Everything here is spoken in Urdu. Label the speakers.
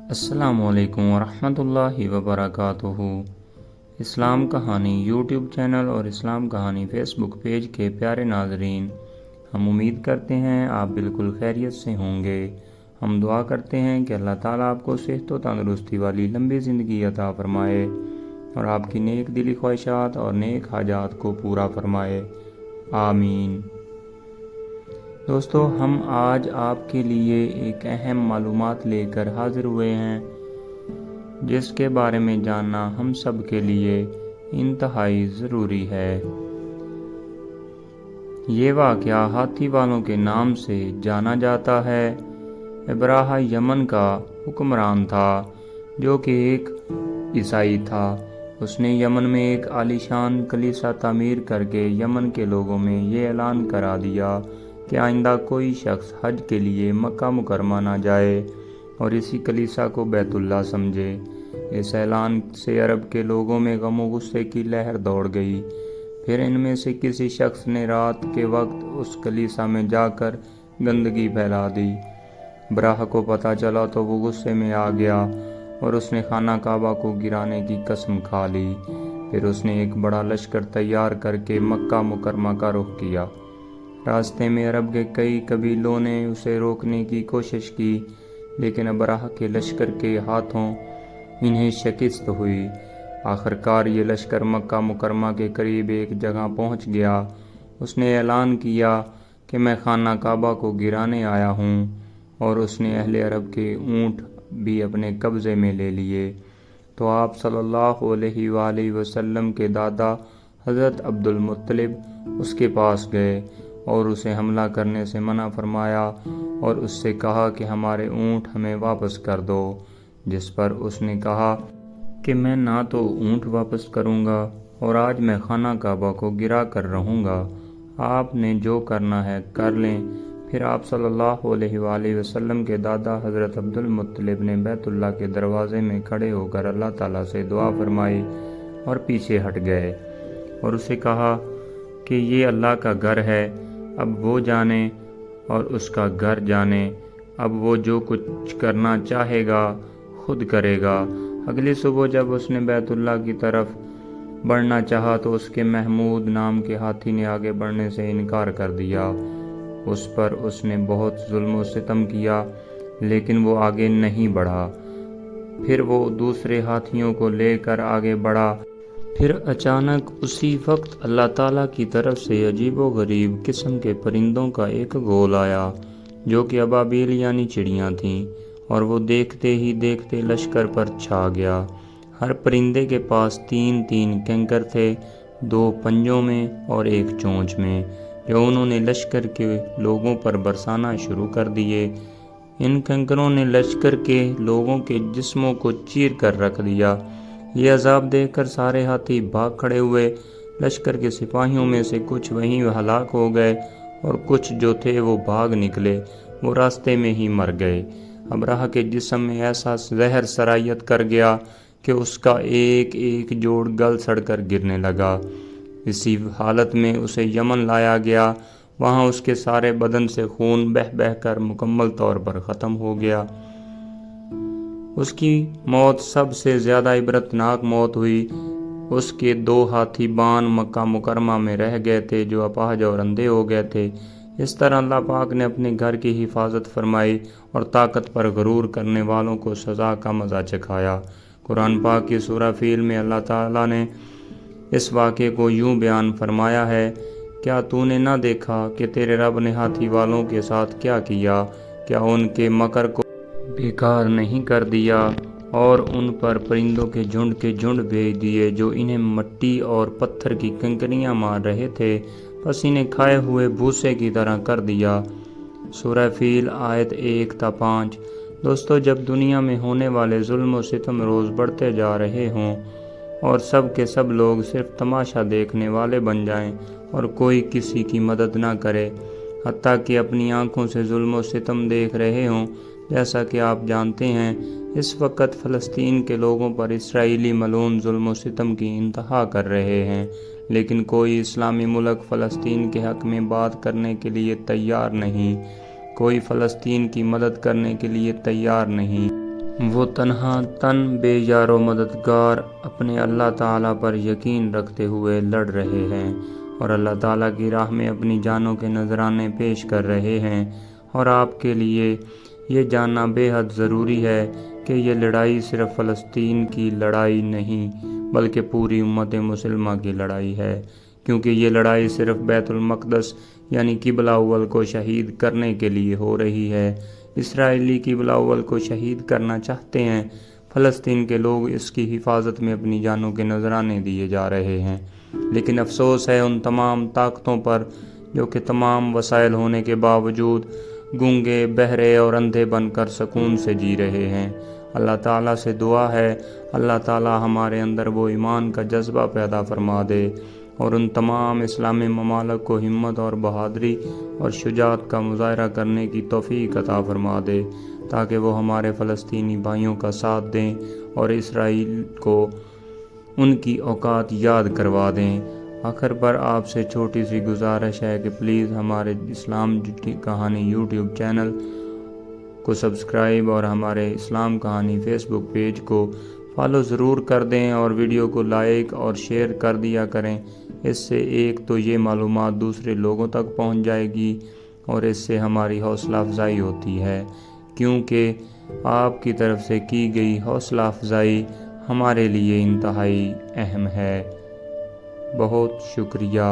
Speaker 1: السلام علیکم ورحمۃ اللہ وبرکاتہ۔ اسلام کہانی یوٹیوب چینل اور اسلام کہانی فیس بک پیج کے پیارے ناظرین، ہم امید کرتے ہیں آپ بالکل خیریت سے ہوں گے۔ ہم دعا کرتے ہیں کہ اللہ تعالیٰ آپ کو صحت و تندرستی والی لمبی زندگی عطا فرمائے اور آپ کی نیک دلی خواہشات اور نیک حاجات کو پورا فرمائے، آمین۔ دوستو، ہم آج آپ کے لیے ایک اہم معلومات لے کر حاضر ہوئے ہیں جس کے بارے میں جاننا ہم سب کے لیے انتہائی ضروری ہے۔ یہ واقعہ ہاتھی والوں کے نام سے جانا جاتا ہے۔ ابراہہ یمن کا حکمران تھا جو کہ ایک عیسائی تھا۔ اس نے یمن میں ایک عالیشان کلیسا تعمیر کر کے یمن کے لوگوں میں یہ اعلان کرا دیا کہ آئندہ کوئی شخص حج کے لیے مکہ مکرمہ نہ جائے اور اسی کلیسا کو بیت اللہ سمجھے۔ اس اعلان سے عرب کے لوگوں میں غم و غصے کی لہر دوڑ گئی۔ پھر ان میں سے کسی شخص نے رات کے وقت اس کلیسا میں جا کر گندگی پھیلا دی۔ ابراہہ کو پتہ چلا تو وہ غصے میں آ گیا اور اس نے خانہ کعبہ کو گرانے کی قسم کھا لی۔ پھر اس نے ایک بڑا لشکر تیار کر کے مکہ مکرمہ کا رخ کیا۔ راستے میں عرب کے کئی قبیلوں نے اسے روکنے کی کوشش کی، لیکن ابراہہ کے لشکر کے ہاتھوں انہیں شکست ہوئی۔ آخرکار یہ لشکر مکہ مکرمہ کے قریب ایک جگہ پہنچ گیا۔ اس نے اعلان کیا کہ میں خانہ کعبہ کو گرانے آیا ہوں، اور اس نے اہل عرب کے اونٹ بھی اپنے قبضے میں لے لیے۔ تو آپ صلی اللہ علیہ وآلہ وسلم کے دادا حضرت عبد المطلب اس کے پاس گئے اور اسے حملہ کرنے سے منع فرمایا اور اس سے کہا کہ ہمارے اونٹ ہمیں واپس کر دو، جس پر اس نے کہا کہ میں نہ تو اونٹ واپس کروں گا اور آج میں خانہ کعبہ کو گرا کر رہوں گا۔ آپ نے جو کرنا ہے کر لیں۔ پھر آپ صلی اللہ علیہ وآلہ وسلم کے دادا حضرت عبد المطلب نے بیت اللہ کے دروازے میں کھڑے ہو کر اللہ تعالیٰ سے دعا فرمائی اور پیچھے ہٹ گئے اور اسے کہا کہ یہ اللہ کا گھر ہے، اب وہ جانے اور اس کا گھر جانے، اب وہ جو کچھ کرنا چاہے گا خود کرے گا۔ اگلی صبح جب اس نے بیت اللہ کی طرف بڑھنا چاہا تو اس کے محمود نام کے ہاتھی نے آگے بڑھنے سے انکار کر دیا۔ اس پر اس نے بہت ظلم و ستم کیا، لیکن وہ آگے نہیں بڑھا۔ پھر وہ دوسرے ہاتھیوں کو لے کر آگے بڑھا۔ پھر اچانک اسی وقت اللہ تعالیٰ کی طرف سے عجیب و غریب قسم کے پرندوں کا ایک گول آیا جو کہ ابابیل یعنی چڑیاں تھیں، اور وہ دیکھتے ہی دیکھتے لشکر پر چھا گیا۔ ہر پرندے کے پاس 3 کنکر تھے، 2 پنجوں میں اور 1 چونچ میں، جو انہوں نے لشکر کے لوگوں پر برسانا شروع کر دیے۔ ان کنکروں نے لشکر کے لوگوں کے جسموں کو چیر کر رکھ دیا۔ یہ عذاب دیکھ کر سارے ہاتھی بھاگ کھڑے ہوئے۔ لشکر کے سپاہیوں میں سے کچھ وہیں ہلاک ہو گئے اور کچھ جو تھے وہ بھاگ نکلے، وہ راستے میں ہی مر گئے۔ ابراہہ کے جسم میں ایسا زہر سرایت کر گیا کہ اس کا ایک ایک جوڑ گل سڑ کر گرنے لگا۔ اسی حالت میں اسے یمن لایا گیا۔ وہاں اس کے سارے بدن سے خون بہہ بہہ کر مکمل طور پر ختم ہو گیا۔ اس کی موت سب سے زیادہ عبرتناک موت ہوئی۔ اس کے 2 ہاتھی بان مکہ مکرمہ میں رہ گئے تھے جو اپاہج اور اندھے ہو گئے تھے۔ اس طرح اللہ پاک نے اپنے گھر کی حفاظت فرمائی اور طاقت پر غرور کرنے والوں کو سزا کا مزہ چکھایا۔ قرآن پاک کی سورہ فیل میں اللہ تعالیٰ نے اس واقعے کو یوں بیان فرمایا ہے، کیا تو نے نہ دیکھا کہ تیرے رب نے ہاتھی والوں کے ساتھ کیا کیا؟ کیا ان کے مکر کو بیکار نہیں کر دیا اور ان پر پرندوں کے جھنڈ بھیج دیے جو انہیں مٹی اور پتھر کی کنکریاں مار رہے تھے، بس انہیں کھائے ہوئے بھوسے کی طرح کر دیا۔ سورہ فیل آیت 1 تا 5۔ دوستو، جب دنیا میں ہونے والے ظلم و ستم روز بڑھتے جا رہے ہوں اور سب کے سب لوگ صرف تماشا دیکھنے والے بن جائیں اور کوئی کسی کی مدد نہ کرے، حتیٰ کہ اپنی آنکھوں سے ظلم و ستم دیکھ رہے ہوں، جیسا کہ آپ جانتے ہیں اس وقت فلسطین کے لوگوں پر اسرائیلی ملعون ظلم و ستم کی انتہا کر رہے ہیں، لیکن کوئی اسلامی ملک فلسطین کے حق میں بات کرنے کے لیے تیار نہیں، کوئی فلسطین کی مدد کرنے کے لیے تیار نہیں۔ وہ تنہا تن بے یار و مددگار اپنے اللہ تعالیٰ پر یقین رکھتے ہوئے لڑ رہے ہیں اور اللہ تعالیٰ کی راہ میں اپنی جانوں کے نذرانے پیش کر رہے ہیں، اور آپ کے لیے یہ جاننا بے حد ضروری ہے کہ یہ لڑائی صرف فلسطین کی لڑائی نہیں بلکہ پوری امت مسلمہ کی لڑائی ہے، کیونکہ یہ لڑائی صرف بیت المقدس یعنی قبلہ اول کو شہید کرنے کے لیے ہو رہی ہے۔ اسرائیلی قبلہ اول کو شہید کرنا چاہتے ہیں، فلسطین کے لوگ اس کی حفاظت میں اپنی جانوں کے نذرانے دیے جا رہے ہیں، لیکن افسوس ہے ان تمام طاقتوں پر جو کہ تمام وسائل ہونے کے باوجود گونگے، بہرے اور اندھے بن کر سکون سے جی رہے ہیں۔ اللہ تعالیٰ سے دعا ہے اللہ تعالیٰ ہمارے اندر وہ ایمان کا جذبہ پیدا فرما دے اور ان تمام اسلامی ممالک کو ہمت اور بہادری اور شجاعت کا مظاہرہ کرنے کی توفیق عطا فرما دے تاکہ وہ ہمارے فلسطینی بھائیوں کا ساتھ دیں اور اسرائیل کو ان کی اوقات یاد کروا دیں۔ آخر پر آپ سے چھوٹی سی گزارش ہے کہ پلیز ہمارے اسلام کہانی یوٹیوب چینل کو سبسکرائب اور ہمارے اسلام کہانی فیس بک پیج کو فالو ضرور کر دیں اور ویڈیو کو لائک اور شیئر کر دیا کریں۔ اس سے ایک تو یہ معلومات دوسرے لوگوں تک پہنچ جائے گی اور اس سے ہماری حوصلہ افزائی ہوتی ہے، کیونکہ آپ کی طرف سے کی گئی حوصلہ افزائی ہمارے لیے انتہائی اہم ہے۔ بہت شکریہ۔